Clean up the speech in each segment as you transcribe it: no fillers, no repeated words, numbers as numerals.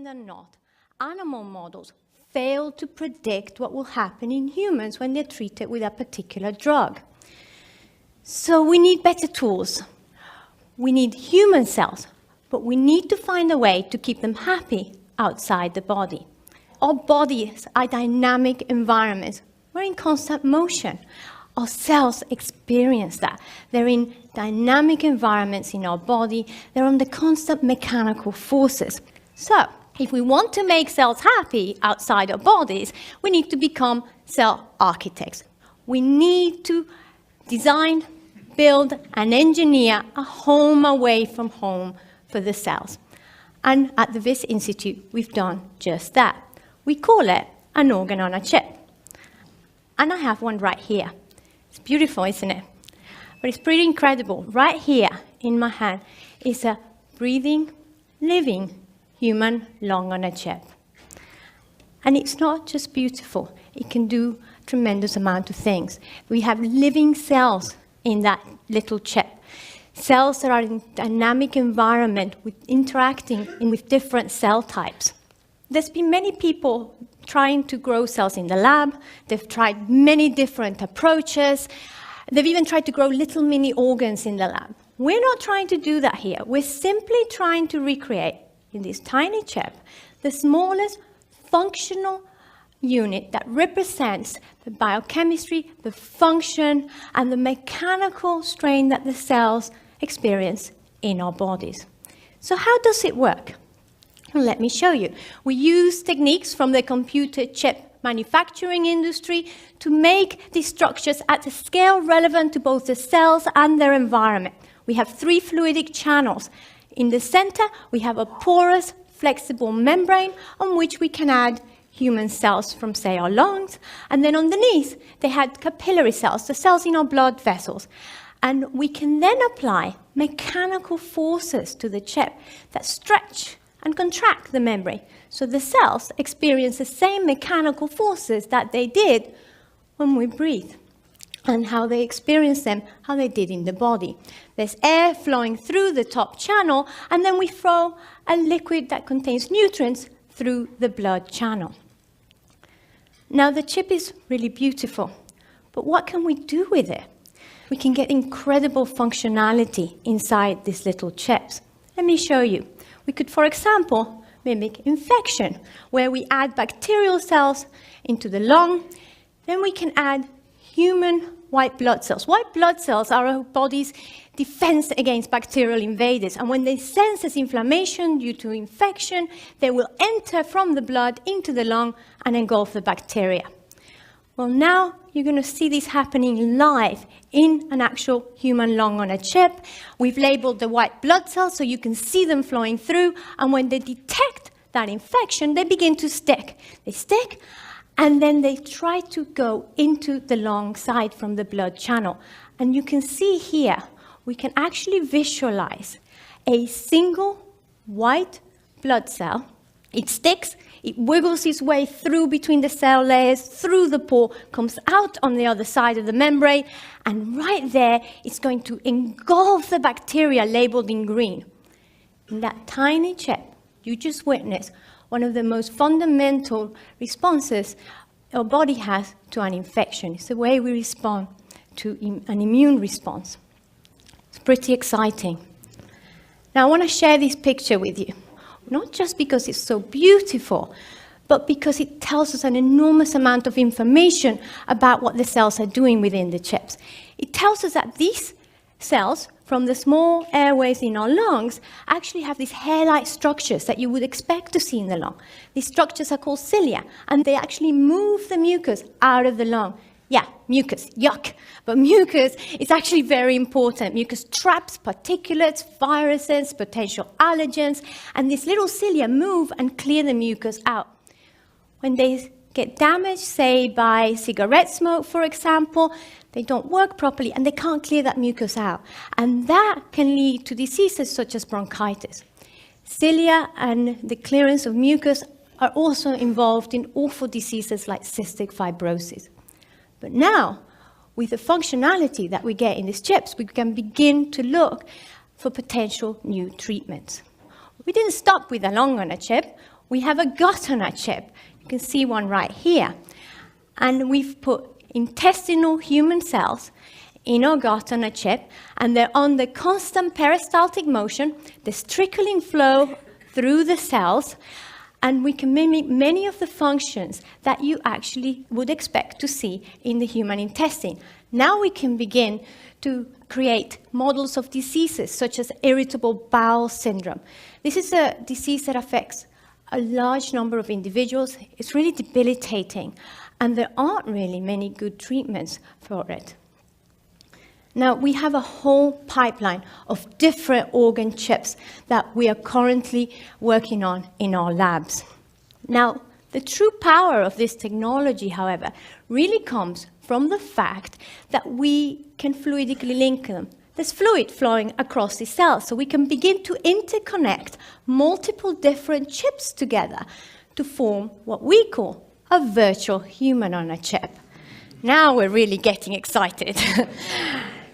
than not, animal models fail to predict what will happen in humans when they're treated with a particular drug. So we need better tools. We need human cells, but we need to find a way to keep them happy outside the body. Our bodies are dynamic environments. We're in constant motion. Our cells experience that. They're in dynamic environments in our body. They're under constant mechanical forces. So, if we want to make cells happy outside our bodies, we need to become cell architects. We need to design, build, and engineer a home away from home for the cells. And at the Wyss Institute, we've done just that. We call it an organ on a chip. And I have one right here. It's beautiful, isn't it? But it's pretty incredible. Right here in my hand is a breathing, living human lung on a chip. And it's not just beautiful. It can do a tremendous amount of things. We have living cells in that little chip. Cells that are in dynamic environment with interacting with different cell types. There's been many people trying to grow cells in the lab. They've tried many different approaches. They've even tried to grow little mini organs in the lab. We're not trying to do that here. We're simply trying to recreate, in this tiny chip, the smallest functional unit that represents the biochemistry, the function, and the mechanical strain that the cells experience in our bodies. So how does it work? Let me show you. We use techniques from the computer chip manufacturing industry to make these structures at a scale relevant to both the cells and their environment. We have 3 fluidic channels. In the center, we have a porous, flexible membrane on which we can add human cells from, say, our lungs. And then underneath, they had capillary cells, the cells in our blood vessels. And we can then apply mechanical forces to the chip that stretch and contract the membrane. So the cells experience the same mechanical forces that they did when we breathe, and how they experience them, how they did in the body. There's air flowing through the top channel, and then we throw a liquid that contains nutrients through the blood channel. Now the chip is really beautiful, but what can we do with it? We can get incredible functionality inside these little chips. Let me show you. We could, for example, mimic infection, where we add bacterial cells into the lung. Then we can add human white blood cells. White blood cells are our body's defense against bacterial invaders. And when they sense this inflammation due to infection, they will enter from the blood into the lung and engulf the bacteria. Well, now you're going to see this happening live in an actual human lung on a chip. We've labeled the white blood cells so you can see them flowing through. And when they detect that infection, they begin to stick. They stick, and then they try to go into the lung side from the blood channel. And you can see here, we can actually visualize a single white blood cell. It sticks. It wiggles its way through between the cell layers, through the pore, comes out on the other side of the membrane, and right there, it's going to engulf the bacteria labeled in green. In that tiny chip, you just witnessed one of the most fundamental responses our body has to an infection. It's the way we respond to an immune response. It's pretty exciting. Now, I want to share this picture with you. Not just because it's so beautiful, but because it tells us an enormous amount of information about what the cells are doing within the chips. It tells us that these cells, from the small airways in our lungs, actually have these hair-like structures that you would expect to see in the lung. These structures are called cilia, and they actually move the mucus out of the lung. Yeah, mucus, yuck. But mucus is actually very important. Mucus traps particulates, viruses, potential allergens, and these little cilia move and clear the mucus out. When they get damaged, say by cigarette smoke, for example, they don't work properly and they can't clear that mucus out. And that can lead to diseases such as bronchitis. Cilia and the clearance of mucus are also involved in awful diseases like cystic fibrosis. But now, with the functionality that we get in these chips, we can begin to look for potential new treatments. We didn't stop with a lung on a chip. We have a gut on a chip. You can see one right here. And we've put intestinal human cells in our gut on a chip, and they're on the constant peristaltic motion. There's trickling flow through the cells, and we can mimic many of the functions that you actually would expect to see in the human intestine. Now we can begin to create models of diseases such as irritable bowel syndrome. This is a disease that affects a large number of individuals. It's really debilitating, and there aren't really many good treatments for it. Now, we have a whole pipeline of different organ chips that we are currently working on in our labs. Now, the true power of this technology, however, really comes from the fact that we can fluidically link them. There's fluid flowing across the cells, so we can begin to interconnect multiple different chips together to form what we call a virtual human on a chip. Now we're really getting excited.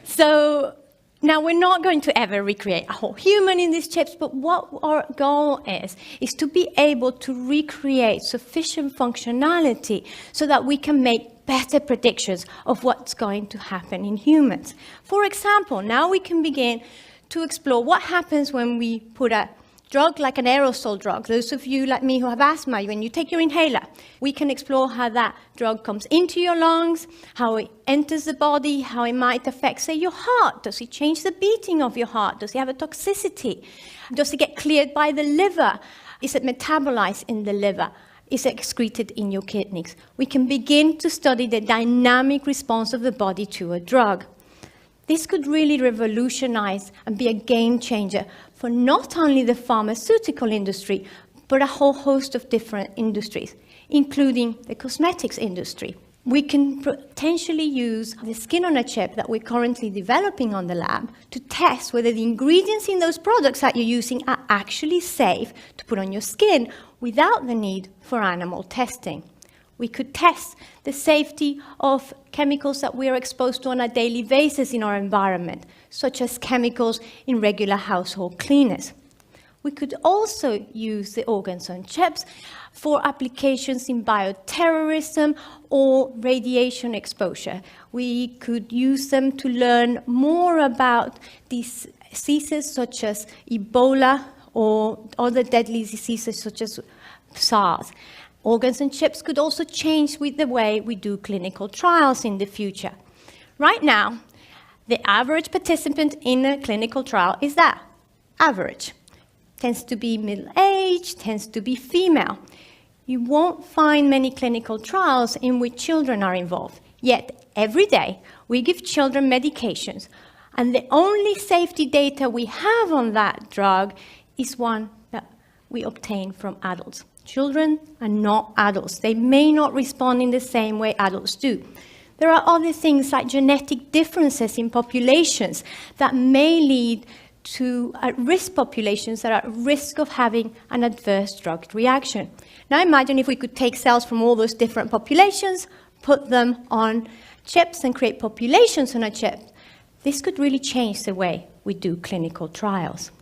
So now we're not going to ever recreate a whole human in these chips, but what our goal is to be able to recreate sufficient functionality so that we can make better predictions of what's going to happen in humans. For example, now we can begin to explore what happens when we put a drug like an aerosol drug. Those of you like me who have asthma, when you take your inhaler, we can explore how that drug comes into your lungs, how it enters the body, how it might affect, say, your heart. Does it change the beating of your heart? Does it have a toxicity? Does it get cleared by the liver? Is it metabolized in the liver? Is it excreted in your kidneys? We can begin to study the dynamic response of the body to a drug. This could really revolutionize and be a game changer for not only the pharmaceutical industry, but a whole host of different industries, including the cosmetics industry. We can potentially use the skin on a chip that we're currently developing on the lab to test whether the ingredients in those products that you're using are actually safe to put on your skin without the need for animal testing. We could test the safety of chemicals that we are exposed to on a daily basis in our environment, such as chemicals in regular household cleaners. We could also use the organs on chips for applications in bioterrorism or radiation exposure. We could use them to learn more about these diseases such as Ebola or other deadly diseases such as SARS. Organs and chips could also change with the way we do clinical trials in the future. Right now, the average participant in a clinical trial is that, average. Tends to be middle-aged, tends to be female. You won't find many clinical trials in which children are involved. Yet, every day, we give children medications, and the only safety data we have on that drug is one that we obtain from adults. Children are not adults. They may not respond in the same way adults do. There are other things like genetic differences in populations that may lead to at-risk populations that are at risk of having an adverse drug reaction. Now imagine if we could take cells from all those different populations, put them on chips and create populations on a chip. This could really change the way we do clinical trials.